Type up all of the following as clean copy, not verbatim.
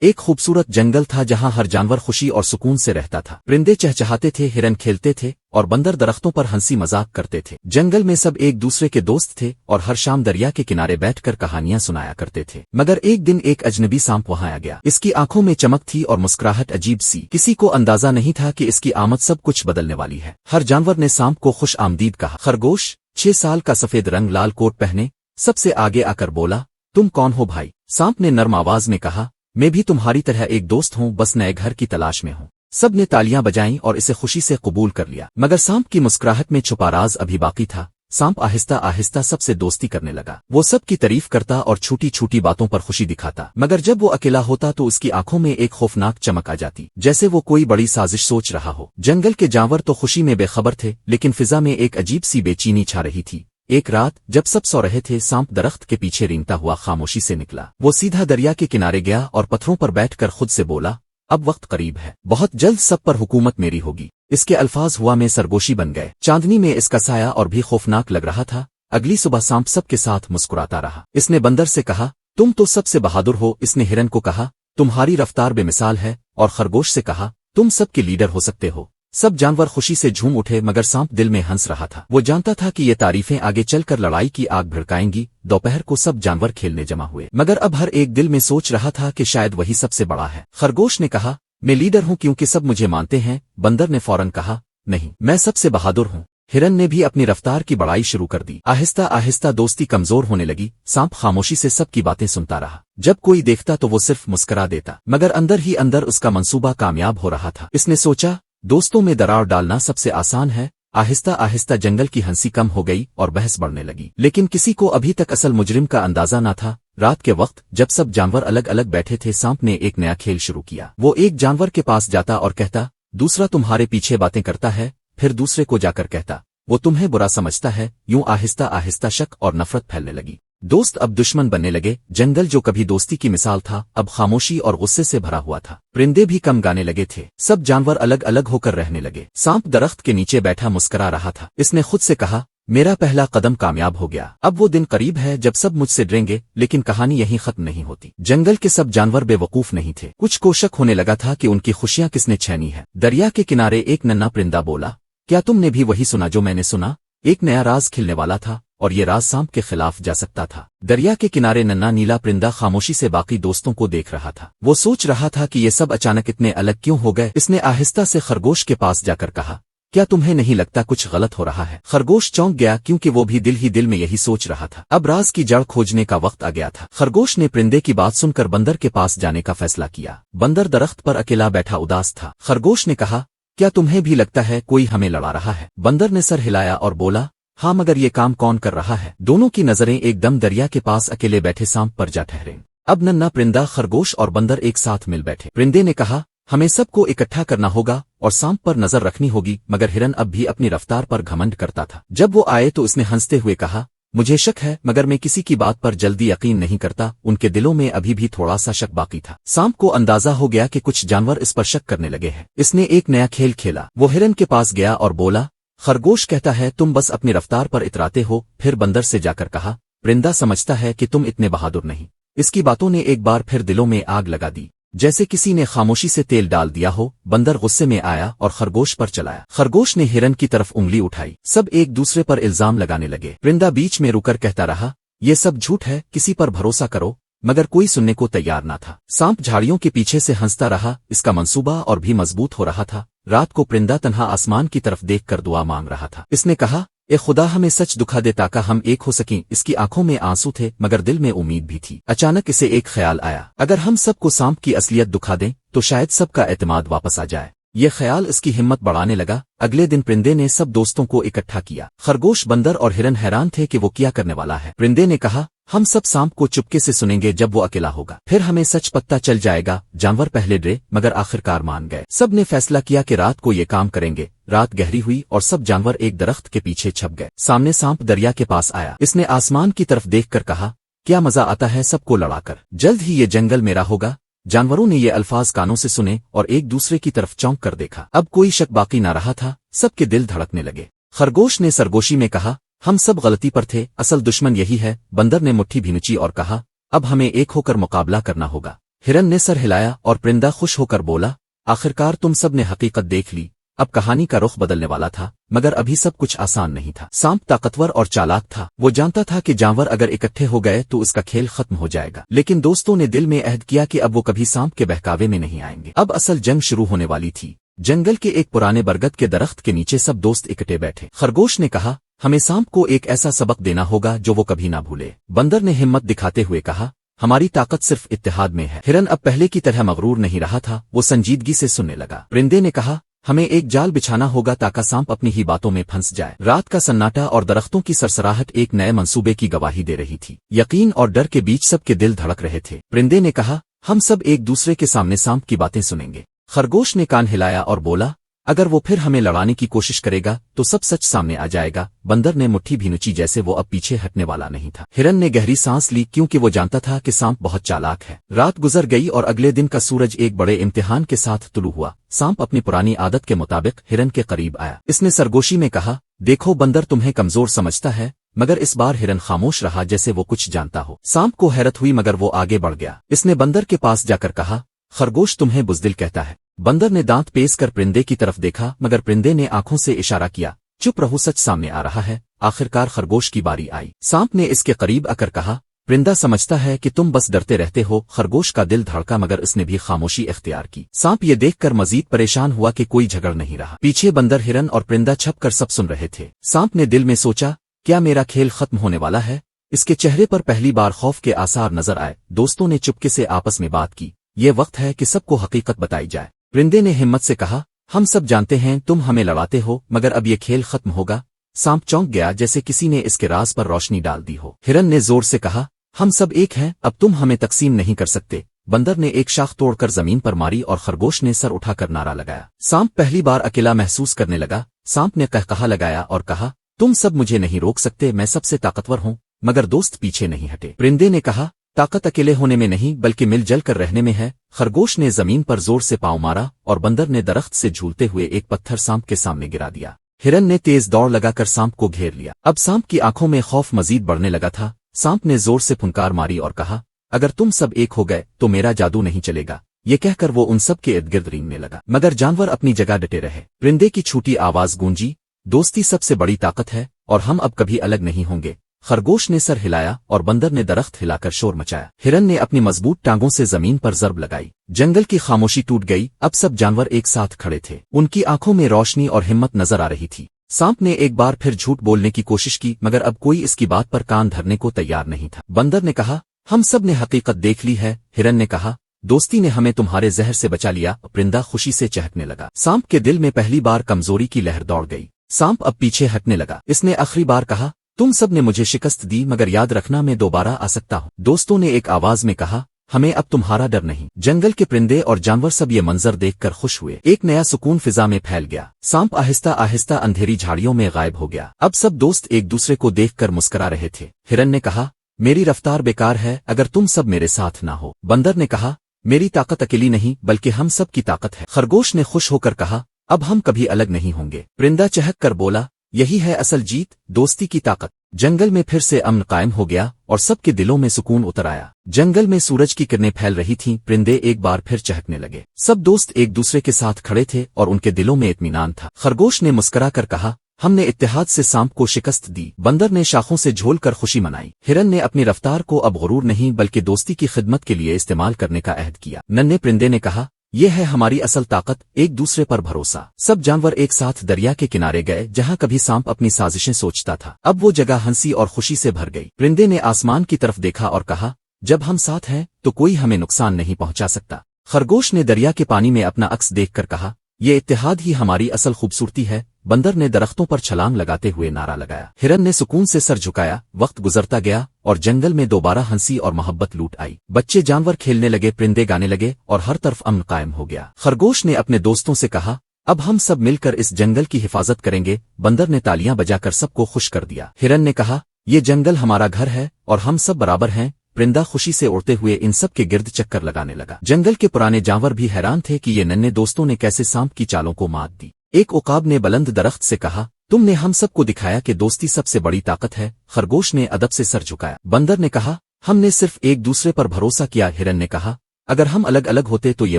एक खूबसूरत जंगल था जहां हर जानवर खुशी और सुकून से रहता था। परिंदे चहचहाते थे, हिरन खेलते थे और बंदर दरख्तों पर हंसी मजाक करते थे। जंगल में सब एक दूसरे के दोस्त थे और हर शाम दरिया के किनारे बैठकर कहानियां सुनाया करते थे। मगर एक दिन एक अजनबी सांप वहां आ गया। इसकी आंखों में चमक थी और मुस्कुराहट अजीब सी। किसी को अंदाजा नहीं था कि इसकी आमद सब कुछ बदलने वाली है। हर जानवर ने सांप को खुश आमदीद कहा। खरगोश 6 साल का सफेद रंग लाल कोट पहने सबसे आगे आकर बोला, तुम कौन हो भाई? सांप ने नर्म आवाज में कहा, मैं भी तुम्हारी तरह एक दोस्त हूँ, बस नए घर की तलाश में हूँ। सब ने तालियां बजाईं और इसे खुशी से कबूल कर लिया। मगर सांप की मुस्कुराहट में छुपा राज अभी बाकी था। सांप आहिस्ता आहिस्ता सबसे दोस्ती करने लगा। वो सबकी तारीफ करता और छोटी छोटी बातों पर खुशी दिखाता। मगर जब वो अकेला होता तो उसकी आंखों में एक खौफनाक चमक आ जाती, जैसे वो कोई बड़ी साजिश सोच रहा हो। जंगल के जानवर तो खुशी में बेखबर थे, लेकिन फिजा में एक अजीब सी बेचैनी छा रही थी। एक रात जब सब सो रहे थे, सांप दरख्त के पीछे रेंगता हुआ खामोशी से निकला। वो सीधा दरिया के किनारे गया और पत्थरों पर बैठकर खुद से बोला, अब वक्त करीब है, बहुत जल्द सब पर हुकूमत मेरी होगी। इसके अल्फाज हुआ में सरगोशी बन गए। चांदनी में इसका साया और भी खौफनाक लग रहा था। अगली सुबह सांप सबके साथ मुस्कुराता रहा। इसने बंदर से कहा, तुम तो सबसे बहादुर हो। इसने हिरन को कहा, तुम्हारी रफ्तार बेमिसाल है। और खरगोश से कहा, तुम सबके लीडर हो सकते हो। सब जानवर खुशी से झूम उठे, मगर सांप दिल में हंस रहा था। वो जानता था कि ये तारीफें आगे चलकर लड़ाई की आग भड़काएंगी। दोपहर को सब जानवर खेलने जमा हुए, मगर अब हर एक दिल में सोच रहा था कि शायद वही सबसे बड़ा है। खरगोश ने कहा, मैं लीडर हूँ क्योंकि सब मुझे मानते हैं। बंदर ने फौरन कहा, नहीं, मैं सबसे बहादुर हूँ। हिरन ने भी अपनी रफ्तार की बढ़ाई शुरू कर दी। आहिस्ता आहिस्ता दोस्ती कमजोर होने लगी। सांप खामोशी से सबकी बातें सुनता रहा। जब कोई देखता तो वो सिर्फ मुस्कुरा देता, मगर अंदर ही अंदर उसका मंसूबा कामयाब हो रहा था। इसने सोचा, दोस्तों में दरार डालना सबसे आसान है। आहिस्ता आहिस्ता जंगल की हंसी कम हो गई और बहस बढ़ने लगी, लेकिन किसी को अभी तक असल मुजरिम का अंदाजा न था। रात के वक्त जब सब जानवर अलग अलग बैठे थे, सांप ने एक नया खेल शुरू किया। वो एक जानवर के पास जाता और कहता, दूसरा तुम्हारे पीछे बातें करता है। फिर दूसरे को जाकर कहता, वो तुम्हें बुरा समझता है। यूं आहिस्ता आहिस्ता शक और नफरत फैलने लगी। दोस्त अब दुश्मन बनने लगे। जंगल जो कभी दोस्ती की मिसाल था, अब खामोशी और गुस्से से भरा हुआ था। परिंदे भी कम गाने लगे थे। सब जानवर अलग अलग होकर रहने लगे। सांप दरख्त के नीचे बैठा मुस्कुरा रहा था। इसने खुद से कहा, मेरा पहला कदम कामयाब हो गया। अब वो दिन करीब है जब सब मुझसे डरेंगे। लेकिन कहानी यहीं खत्म नहीं होती। जंगल के सब जानवर बेवकूफ नहीं थे। कुछ को शक होने लगा था कि उनकी खुशियां किसने छीनी है। दरिया के किनारे एक नन्हा परिंदा बोला, क्या तुमने भी वही सुना जो मैंने सुना? एक नया राज खिलने वाला था और ये राज सांप के खिलाफ जा सकता था। दरिया के किनारे नन्हा नीला परिंदा खामोशी से बाकी दोस्तों को देख रहा था। वो सोच रहा था कि ये सब अचानक इतने अलग क्यों हो गए। इसने आहिस्ता से खरगोश के पास जाकर कहा, क्या तुम्हें नहीं लगता कुछ गलत हो रहा है? खरगोश चौंक गया, क्योंकि वो भी दिल ही दिल में यही सोच रहा था। अब राज की जड़ खोजने का वक्त आ गया था। खरगोश ने परिंदे की बात सुनकर बंदर के पास जाने का फैसला किया। बंदर दरख्त पर अकेला बैठा उदास था। खरगोश ने कहा, क्या तुम्हें भी लगता है कोई हमें लड़ा रहा है? बंदर ने सर हिलाया और बोला, हाँ, मगर ये काम कौन कर रहा है? दोनों की नजरें एकदम दरिया के पास अकेले बैठे सांप पर जा ठहरे। अब नन्हा परिंदा, खरगोश और बंदर एक साथ मिल बैठे। परिंदे ने कहा, हमें सबको इकट्ठा करना होगा और सांप पर नजर रखनी होगी। मगर हिरन अब भी अपनी रफ्तार पर घमंड करता था। जब वो आए तो उसने हंसते हुए कहा, मुझे शक है, मगर मैं किसी की बात पर जल्दी यकीन नहीं करता। उनके दिलों में अभी भी थोड़ा सा शक बाकी था। सांप को अंदाजा हो गया कि कुछ जानवर इस पर शक करने लगे हैं। इसने एक नया खेल खेला। वो हिरन के पास गया और बोला, खरगोश कहता है तुम बस अपनी रफ्तार पर इतराते हो। फिर बंदर से जाकर कहा, परिंदा समझता है कि तुम इतने बहादुर नहीं। इसकी बातों ने एक बार फिर दिलों में आग लगा दी, जैसे किसी ने खामोशी से तेल डाल दिया हो। बंदर गुस्से में आया और खरगोश पर चलाया। खरगोश ने हिरन की तरफ उंगली उठाई। सब एक दूसरे पर इल्जाम लगाने लगे। परिंदा बीच में रुकर कहता रहा, ये सब झूठ है, किसी पर भरोसा करो। मगर कोई सुनने को तैयार ना था। सांप झाड़ियों के पीछे से हंसता रहा। इसका मंसूबा और भी मजबूत हो रहा था। रात को परिंदा तन्हा आसमान की तरफ देखकर दुआ मांग रहा था। इसने कहा, ए खुदा, हमें सच दुखा दे ताकि हम एक हो सकें। इसकी आंखों में आंसू थे, मगर दिल में उम्मीद भी थी। अचानक इसे एक ख्याल आया, अगर हम सबको सांप की असलियत दिखा दें तो शायद सबका एतमाद वापस आ जाए। ये ख्याल इसकी हिम्मत बढ़ाने लगा। अगले दिन परिंदे ने सब दोस्तों को इकट्ठा किया। खरगोश, बंदर और हिरन हैरान थे कि वो क्या करने वाला है। परिंदे ने कहा, हम सब सांप को चुपके से सुनेंगे जब वो अकेला होगा, फिर हमें सच पता चल जाएगा। जानवर पहले डरे, मगर आखिरकार मान गए। सब ने फैसला किया कि रात को ये काम करेंगे। रात गहरी हुई और सब जानवर एक दरख्त के पीछे छप गए। सामने सांप दरिया के पास आया। इसने आसमान की तरफ देखकर कहा, क्या मजा आता है सबको लड़ाकर। जल्द ही ये जंगल मेरा होगा। जानवरों ने ये अल्फाज कानों से सुने और एक दूसरे की तरफ चौंक कर देखा। अब कोई शक बाकी ना रहा था। सबके दिल धड़कने लगे। खरगोश ने सरगोशी में कहा, हम सब गलती पर थे, असल दुश्मन यही है। बंदर ने मुट्ठी भींची और कहा, अब हमें एक होकर मुकाबला करना होगा। हिरन ने सर हिलाया और परिंदा खुश होकर बोला, आखिरकार तुम सब ने हकीकत देख ली। अब कहानी का रुख बदलने वाला था, मगर अभी सब कुछ आसान नहीं था। सांप ताकतवर और चालाक था। वो जानता था कि जानवर अगर इकट्ठे हो गए तो उसका खेल खत्म हो जाएगा, लेकिन दोस्तों ने दिल में अहद किया कि अब वो कभी सांप के बहकावे में नहीं आएंगे। अब असल जंग शुरू होने वाली थी। जंगल के एक पुराने बरगद के दरख्त के नीचे सब दोस्त इकट्ठे बैठे। खरगोश ने कहा, हमें सांप को एक ऐसा सबक देना होगा जो वो कभी ना भूले। बंदर ने हिम्मत दिखाते हुए कहा, हमारी ताकत सिर्फ इत्तेहाद में है। हिरन अब पहले की तरह मगरूर नहीं रहा था, वो संजीदगी से सुनने लगा। परिंदे ने कहा, हमें एक जाल बिछाना होगा ताकि सांप अपनी ही बातों में फंस जाए। रात का सन्नाटा और दरख्तों की सरसराहट एक नए मंसूबे की गवाही दे रही थी। यकीन और डर के बीच सबके दिल धड़क रहे थे। परिंदे ने कहा, हम सब एक दूसरे के सामने सांप की बातें सुनेंगे। खरगोश ने कान हिलाया और बोला, अगर वो फिर हमें लड़ाने की कोशिश करेगा तो सब सच सामने आ जाएगा। बंदर ने मुट्ठी भीनुची जैसे वो अब पीछे हटने वाला नहीं था। हिरन ने गहरी सांस ली क्योंकि वो जानता था कि सांप बहुत चालाक है। रात गुजर गई और अगले दिन का सूरज एक बड़े इम्तिहान के साथ तुलू हुआ। सांप अपनी पुरानी आदत के मुताबिक हिरन के करीब आया। इसने सरगोशी में कहा, देखो बंदर तुम्हें कमजोर समझता है, मगर इस बार हिरन खामोश रहा जैसे वो कुछ जानता हो। सांप को हैरत हुई मगर वो आगे बढ़ गया। इसने बंदर के पास जाकर कहा, खरगोश तुम्हें बुज़दिल कहता है। बंदर ने दांत पेश कर परिंदे की तरफ देखा, मगर परिंदे ने आंखों से इशारा किया, चुप रहो, सच सामने आ रहा है। आखिरकार खरगोश की बारी आई। सांप ने इसके करीब आकर कहा, परिंदा समझता है कि तुम बस डरते रहते हो। खरगोश का दिल धड़का मगर इसने भी खामोशी इख्तियार की। सांप ये देखकर मजीद परेशान हुआ कि कोई झगड़ नहीं रहा। पीछे बंदर, हिरन और परिंदा छपकर सब सुन रहे थे। सांप ने दिल में सोचा, क्या मेरा खेल खत्म होने वाला है? इसके चेहरे पर पहली बार खौफ के आसार नजर आए। दोस्तों ने चुपके से आपस में बात की, ये वक्त है कि सबको हकीकत बताई जाए। परिंदे ने हिम्मत से कहा, हम सब जानते हैं तुम हमें लड़ाते हो, मगर अब ये खेल खत्म होगा। सांप चौंक गया जैसे किसी ने इसके राज पर रोशनी डाल दी हो। हिरन ने जोर से कहा, हम सब एक हैं, अब तुम हमें तकसीम नहीं कर सकते। बंदर ने एक शाख तोड़कर जमीन पर मारी और खरगोश ने सर उठाकर नारा लगाया। सांप पहली बार अकेला महसूस करने लगा। सांप ने कहकहा लगाया और कहा, तुम सब मुझे नहीं रोक सकते, मैं सबसे ताकतवर हूँ। मगर दोस्त पीछे नहीं हटे। परिंदे ने कहा, ताकत अकेले होने में नहीं बल्कि मिलजुल कर रहने में है। खरगोश ने जमीन पर जोर से पांव मारा और बंदर ने दरख्त से झूलते हुए एक पत्थर सांप के सामने गिरा दिया। हिरन ने तेज दौड़ लगाकर सांप को घेर लिया। अब सांप की आंखों में खौफ मजीद बढ़ने लगा था। सांप ने जोर से फुंकार मारी और कहा, अगर तुम सब एक हो गए तो मेरा जादू नहीं चलेगा। ये कहकर वो उन सब के इर्द गिर्द रेंगने लगा, मगर जानवर अपनी जगह डटे रहे। परिंदे की छोटी आवाज गूंजी, दोस्ती सबसे बड़ी ताकत है और हम अब कभी अलग नहीं होंगे। खरगोश ने सर हिलाया और बंदर ने दरख्त हिलाकर शोर मचाया। हिरन ने अपनी मजबूत टांगों से जमीन पर जरब लगाई। जंगल की खामोशी टूट गई। अब सब जानवर एक साथ खड़े थे। उनकी आंखों में रोशनी और हिम्मत नजर आ रही थी। सांप ने एक बार फिर झूठ बोलने की कोशिश की, मगर अब कोई इसकी बात पर कान धरने को तैयार नहीं था। बंदर ने कहा, हम सब ने हकीकत देख ली है। हिरन ने कहा, दोस्ती ने हमें तुम्हारे जहर से बचा लिया। परिंदा खुशी से चहकने लगा। सांप के दिल में पहली बार कमजोरी की लहर दौड़ गई। सांप अब पीछे हटने लगा। इसने आखिरी बार कहा, तुम सब ने मुझे शिकस्त दी, मगर याद रखना मैं दोबारा आ सकता हूँ। दोस्तों ने एक आवाज में कहा, हमें अब तुम्हारा डर नहीं। जंगल के परिंदे और जानवर सब ये मंजर देखकर खुश हुए। एक नया सुकून फिजा में फैल गया। सांप आहिस्ता आहिस्ता अंधेरी झाड़ियों में गायब हो गया। अब सब दोस्त एक दूसरे को देखकर मुस्कुरा रहे थे। हिरन ने कहा, मेरी रफ्तार बेकार है अगर तुम सब मेरे साथ ना हो। बंदर ने कहा, मेरी ताकत अकेली नहीं बल्कि हम सब की ताकत है। खरगोश ने खुश होकर कहा, अब हम कभी अलग नहीं होंगे। परिंदा चहक कर बोला, यही है असल जीत, दोस्ती की ताकत। जंगल में फिर से अमन कायम हो गया और सबके दिलों में सुकून उतर आया। जंगल में सूरज की किरणें फैल रही थीं। परिंदे एक बार फिर चहकने लगे। सब दोस्त एक दूसरे के साथ खड़े थे और उनके दिलों में इत्मीनान था। खरगोश ने मुस्कुरा कर कहा, हमने इत्तेहाद से सांप को शिकस्त दी। बंदर ने शाखों से झोलकर खुशी मनाई। हिरन ने अपनी रफ्तार को अब गुरूर नहीं बल्कि दोस्ती की खिदमत के लिए इस्तेमाल करने का अहद किया। नन्हे परिंदे ने कहा, यह है हमारी असल ताकत, एक दूसरे पर भरोसा। सब जानवर एक साथ दरिया के किनारे गए जहां कभी सांप अपनी साजिशें सोचता था। अब वो जगह हंसी और खुशी से भर गई। परिंदे ने आसमान की तरफ देखा और कहा, जब हम साथ हैं तो कोई हमें नुकसान नहीं पहुंचा सकता। खरगोश ने दरिया के पानी में अपना अक्स देखकर कहा, यह इत्तेहाद ही हमारी असल खूबसूरती है। बंदर ने दरख्तों पर छलांग लगाते हुए नारा लगाया। हिरन ने सुकून से सर झुकाया। वक्त गुजरता गया और जंगल में दोबारा हंसी और मोहब्बत लूट आई। बच्चे जानवर खेलने लगे, परिंदे गाने लगे और हर तरफ अमन कायम हो गया। खरगोश ने अपने दोस्तों से कहा, अब हम सब मिलकर इस जंगल की हिफाजत करेंगे। बंदर ने तालियां बजाकर सबको खुश कर दिया। हिरन ने कहा, ये जंगल हमारा घर है और हम सब बराबर हैं। परिंदा खुशी से उड़ते हुए इन सब के गिर्द चक्कर लगाने लगा। जंगल के पुराने जानवर भी हैरान थे कि ये नन्हे दोस्तों ने कैसे सांप की चालों को मात दी। एक उकाब ने बुलंद दरख्त से कहा, तुमने हम सबको दिखाया कि दोस्ती सबसे बड़ी ताकत है। खरगोश ने अदब से सर झुकाया। बंदर ने कहा, हमने सिर्फ एक दूसरे पर भरोसा किया। हिरन ने कहा, अगर हम अलग अलग होते तो ये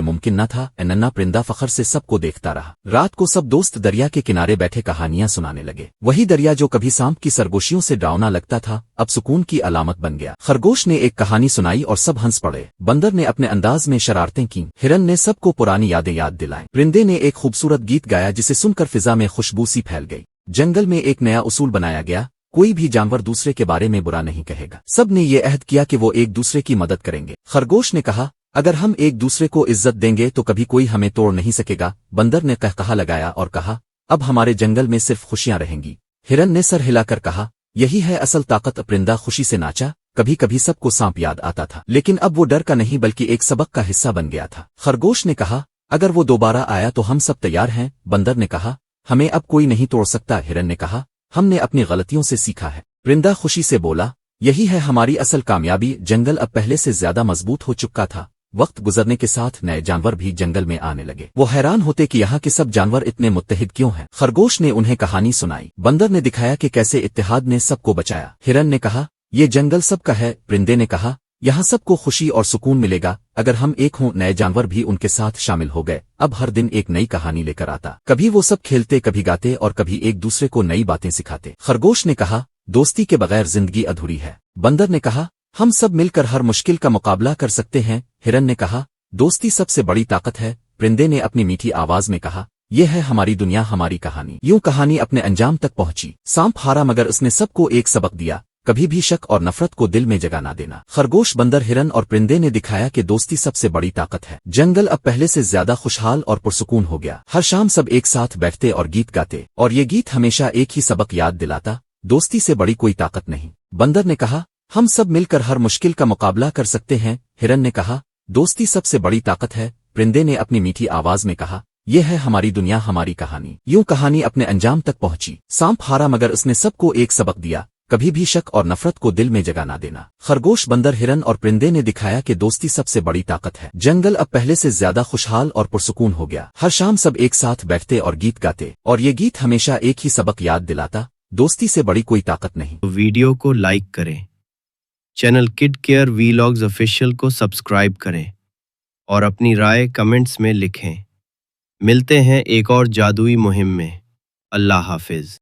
मुमकिन न था। नन्हा परिंदा फखर से सबको देखता रहा। रात को सब दोस्त दरिया के किनारे बैठे कहानियां सुनाने लगे। वही दरिया जो कभी सांप की सरगोशियों से डरावना लगता था अब सुकून की अलामत बन गया। खरगोश ने एक कहानी सुनाई और सब हंस पड़े। बंदर ने अपने अंदाज में शरारतें की। हिरन ने सबको पुरानी यादें याद दिलाई। परिंदे ने एक खूबसूरत गीत गाया जिसे सुनकर फिजा में खुशबू सी फैल गई। जंगल में एक नया उसूल बनाया गया, कोई भी जानवर दूसरे के बारे में बुरा नहीं कहेगा। सब ने ये अहद किया कि वो एक दूसरे की मदद करेंगे। खरगोश ने कहा, अगर हम एक दूसरे को इज्जत देंगे तो कभी कोई हमें तोड़ नहीं सकेगा। बंदर ने कहकहा लगाया और कहा, अब हमारे जंगल में सिर्फ खुशियां रहेंगी। हिरन ने सर हिलाकर कहा, यही है असल ताकत। परिंदा खुशी से नाचा। कभी कभी सबको सांप याद आता था, लेकिन अब वो डर का नहीं बल्कि एक सबक का हिस्सा बन गया था। खरगोश ने कहा, अगर वो दोबारा आया तो हम सब तैयार हैं। बंदर ने कहा, हमें अब कोई नहीं तोड़ सकता। हिरन ने कहा, हमने अपनी गलतियों से सीखा है। परिंदा खुशी से बोला, यही है हमारी असल कामयाबी। जंगल अब पहले से ज्यादा मजबूत हो चुका था। वक्त गुजरने के साथ नए जानवर भी जंगल में आने लगे। वो हैरान होते कि यहाँ के सब जानवर इतने मुत्तहिद क्यों हैं। खरगोश ने उन्हें कहानी सुनाई। बंदर ने दिखाया कि कैसे इत्तेहाद ने सबको बचाया। हिरन ने कहा, ये जंगल सबका है। परिंदे ने कहा, यहाँ सबको खुशी और सुकून मिलेगा अगर हम एक हों। नए जानवर भी उनके साथ शामिल हो गए। अब हर दिन एक नई कहानी लेकर आता। कभी वो सब खेलते, कभी गाते और कभी एक दूसरे को नई बातें सिखाते। खरगोश ने कहा, दोस्ती के बगैर जिंदगी अधूरी है। बंदर ने कहा, हम सब मिलकर हर मुश्किल का मुकाबला कर सकते हैं। हिरन ने कहा, दोस्ती सबसे बड़ी ताकत है। परिंदे ने अपनी मीठी आवाज में कहा, यह है हमारी दुनिया, हमारी कहानी। यूं कहानी अपने अंजाम तक पहुंची। सांप हारा मगर उसने सबको एक सबक दिया, कभी भी शक और नफरत को दिल में जगह ना देना। खरगोश, बंदर, हिरन और परिंदे ने दिखाया कि दोस्ती सबसे बड़ी ताकत है। जंगल अब पहले से ज्यादा खुशहाल और पुरसुकून हो गया। हर शाम सब एक साथ बैठते और गीत गाते, और ये गीत हमेशा एक ही सबक याद दिलाता, दोस्ती से बड़ी कोई ताकत नहीं। बंदर ने कहा, हम सब मिलकर हर मुश्किल का मुकाबला कर सकते हैं। हिरन ने कहा, दोस्ती सबसे बड़ी ताकत है। परिंदे ने अपनी मीठी आवाज में कहा, यह है हमारी दुनिया, हमारी कहानी। यूं कहानी अपने अंजाम तक पहुंची। सांप हारा मगर उसने सबको एक सबक दिया, कभी भी शक और नफरत को दिल में जगह ना देना। खरगोश, बंदर, हिरन और परिंदे ने दिखाया कि दोस्ती सबसे बड़ी ताकत है। जंगल अब पहले से ज्यादा खुशहाल और पुरसुकून हो गया। हर शाम सब एक साथ बैठते और गीत गाते, और ये गीत हमेशा एक ही सबक याद दिलाता, दोस्ती से बड़ी कोई ताकत नहीं। वीडियो को लाइक करें, channel kid care vlogs official को सब्सक्राइब करें और अपनी राय कमेंट्स में लिखें। मिलते हैं एक और जादुई मुहिम में। अल्लाह हाफिज।